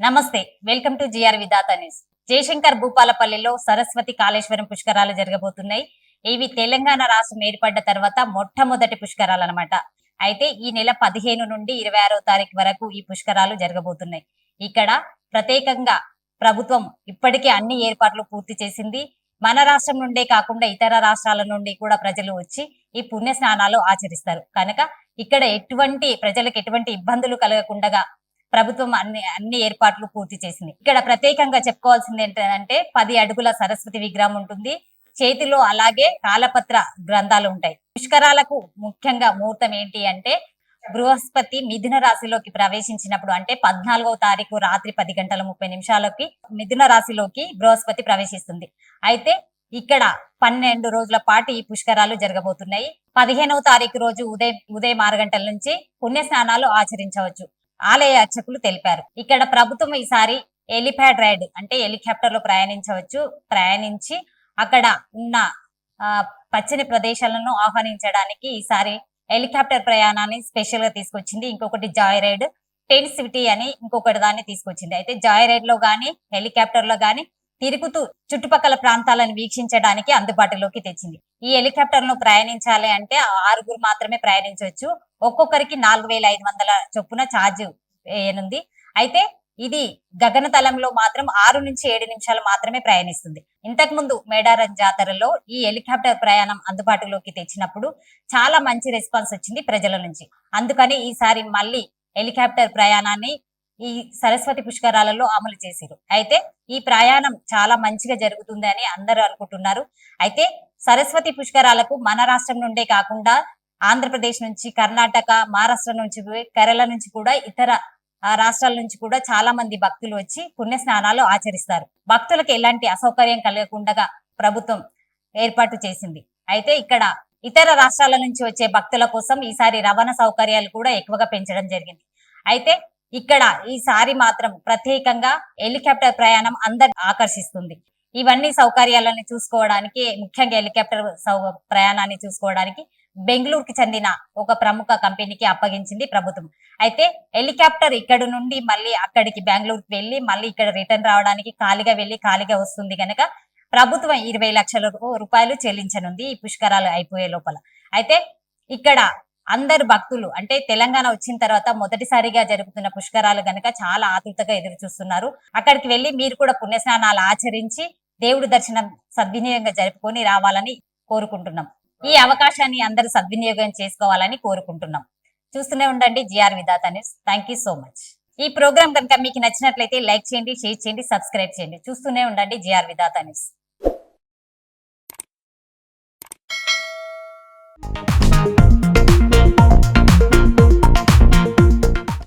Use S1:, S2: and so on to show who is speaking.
S1: నమస్తే, welcome to GR Vidhatha news. Jayashankar భూపాలపల్లిలో Saraswati Kaleshwaram పుష్కరాలు జరగబోతున్నాయి. ఇవి తెలంగాణ రాష్ట్రం ఏర్పడ్డ తర్వాత మొట్టమొదటి పుష్కరాలు అన్నమాట. అయితే ఈ నెల 15 నుండి 26వ తారీఖు వరకు ఈ పుష్కరాలు జరగబోతున్నాయి. ఇక్కడ ప్రత్యేకంగా ప్రభుత్వం ఇప్పటికే అన్ని ఏర్పాట్లు పూర్తి చేసింది. మన రాష్ట్రం నుండే కాకుండా ఇతర రాష్ట్రాల నుండి కూడా ప్రజలు వచ్చి ఈ పుణ్య స్నానాలు ఆచరిస్తారు. కనుక ఇక్కడ ప్రజలకు ఎటువంటి ఇబ్బందులు కలగకుండా ప్రభుత్వం అన్ని ఏర్పాట్లు పూర్తి చేసింది. ఇక్కడ ప్రత్యేకంగా చెప్పుకోవాల్సింది ఏంటంటే 10 అడుగుల సరస్వతి విగ్రహం ఉంటుంది. చేతిలో అలాగే కాలపత్ర గ్రంథాలు ఉంటాయి. పుష్కరాలకు ముఖ్యంగా ముహూర్తం ఏంటి అంటే బృహస్పతి మిథున రాశిలోకి ప్రవేశించినప్పుడు, అంటే 14వ తారీఖు రాత్రి 10:30 మిథున రాశిలోకి బృహస్పతి ప్రవేశిస్తుంది. అయితే ఇక్కడ 12 రోజుల పాటు ఈ పుష్కరాలు జరగబోతున్నాయి. 15వ తారీఖు రోజు ఉదయం 6 గంటల నుంచి పుణ్య స్నానాలు ఆచరించవచ్చు ఆలయ అర్చకులు తెలిపారు. ఇక్కడ ప్రభుత్వం ఈసారి ఎలిప్యాడ్ రైడ్ అంటే హెలికాప్టర్ లో ప్రయాణించి అక్కడ ఉన్న పచ్చని ప్రదేశాలను ఆహ్వానించడానికి ఈసారి హెలికాప్టర్ ప్రయాణాన్ని స్పెషల్ గా తీసుకొచ్చింది. ఇంకొకటి జాయ్ రైడ్ టెంట్ సిటీ అని ఇంకొకటి దాన్ని తీసుకొచ్చింది. అయితే జాయ్ రైడ్ లో గాని హెలికాప్టర్ లో గాని తిరుగుతూ చుట్టుపక్కల ప్రాంతాలను వీక్షించడానికి అందుబాటులోకి తెచ్చింది. ఈ హెలికాప్టర్ ను ప్రయాణించాలి అంటే 6 మాత్రమే ప్రయాణించవచ్చు. ఒక్కొక్కరికి 4500 చొప్పున ఛార్జ్ వేయనుంది. అయితే ఇది గగనతలంలో మాత్రం 6 నుంచి 7 నిమిషాలు మాత్రమే ప్రయాణిస్తుంది. ఇంతకు ముందు మేడారం జాతరలో ఈ హెలికాప్టర్ ప్రయాణం అందుబాటులోకి తెచ్చినప్పుడు చాలా మంచి రెస్పాన్స్ వచ్చింది ప్రజల నుంచి. అందుకని ఈసారి మళ్ళీ హెలికాప్టర్ ప్రయాణాన్ని ఈ సరస్వతి పుష్కరాలలో అమలు చేశారు. అయితే ఈ ప్రయాణం చాలా మంచిగా జరుగుతుంది అని అందరూ అనుకుంటున్నారు. అయితే సరస్వతి పుష్కరాలకు మన రాష్ట్రం నుండే కాకుండా ఆంధ్రప్రదేశ్ నుంచి, కర్ణాటక, మహారాష్ట్ర నుంచి, కేరళ నుంచి కూడా ఇతర రాష్ట్రాల నుంచి కూడా చాలా మంది భక్తులు వచ్చి పుణ్య స్నానాలు ఆచరిస్తారు. భక్తులకు ఎలాంటి అసౌకర్యం కలగకుండా ప్రభుత్వం ఏర్పాటు చేసింది. అయితే ఇక్కడ ఇతర రాష్ట్రాల నుంచి వచ్చే భక్తుల కోసం ఈసారి రవాణా సౌకర్యాలు కూడా ఎక్కువగా పెంచడం జరిగింది. అయితే ఇక్కడ ఈసారి మాత్రం ప్రత్యేకంగా హెలికాప్టర్ ప్రయాణం అందరు ఆకర్షిస్తుంది. ఇవన్నీ సౌకర్యాలను చూసుకోవడానికి, ముఖ్యంగా హెలికాప్టర్ ప్రయాణాన్ని చూసుకోవడానికి బెంగళూరుకి చెందిన ఒక ప్రముఖ కంపెనీకి అప్పగించింది ప్రభుత్వం. అయితే హెలికాప్టర్ ఇక్కడ నుండి మళ్ళీ అక్కడికి బెంగళూరుకి వెళ్లి మళ్ళీ ఇక్కడ రిటర్న్ రావడానికి ఖాళీగా వెళ్లి ఖాళీగా వస్తుంది కనుక ప్రభుత్వం 20 లక్షల రూపాయలు చెల్లించనుంది ఈ పుష్కరాలు అయిపోయే లోపల. అయితే ఇక్కడ అందరు భక్తులు, అంటే తెలంగాణ వచ్చిన తర్వాత మొదటిసారిగా జరుగుతున్న పుష్కరాలు గనక చాలా ఆతృతగా ఎదురు చూస్తున్నారు. అక్కడికి వెళ్లి మీరు కూడా పుణ్యస్నానాలు ఆచరించి దేవుడి దర్శనం సద్వినియోగంగా జరుపుకొని రావాలని కోరుకుంటున్నాం. ఈ అవకాశాన్ని అందరూ సద్వినియోగం చేసుకోవాలని కోరుకుంటున్నాం. చూస్తూనే ఉండండి GR Vidhatha news. Thank you so much. ఈ ప్రోగ్రామ్ కనుక మీకు నచ్చినట్లయితే లైక్ చేయండి, షేర్ చేయండి, సబ్స్క్రైబ్ చేయండి. చూస్తూనే ఉండండి జిఆర్ విధాత న్యూస్.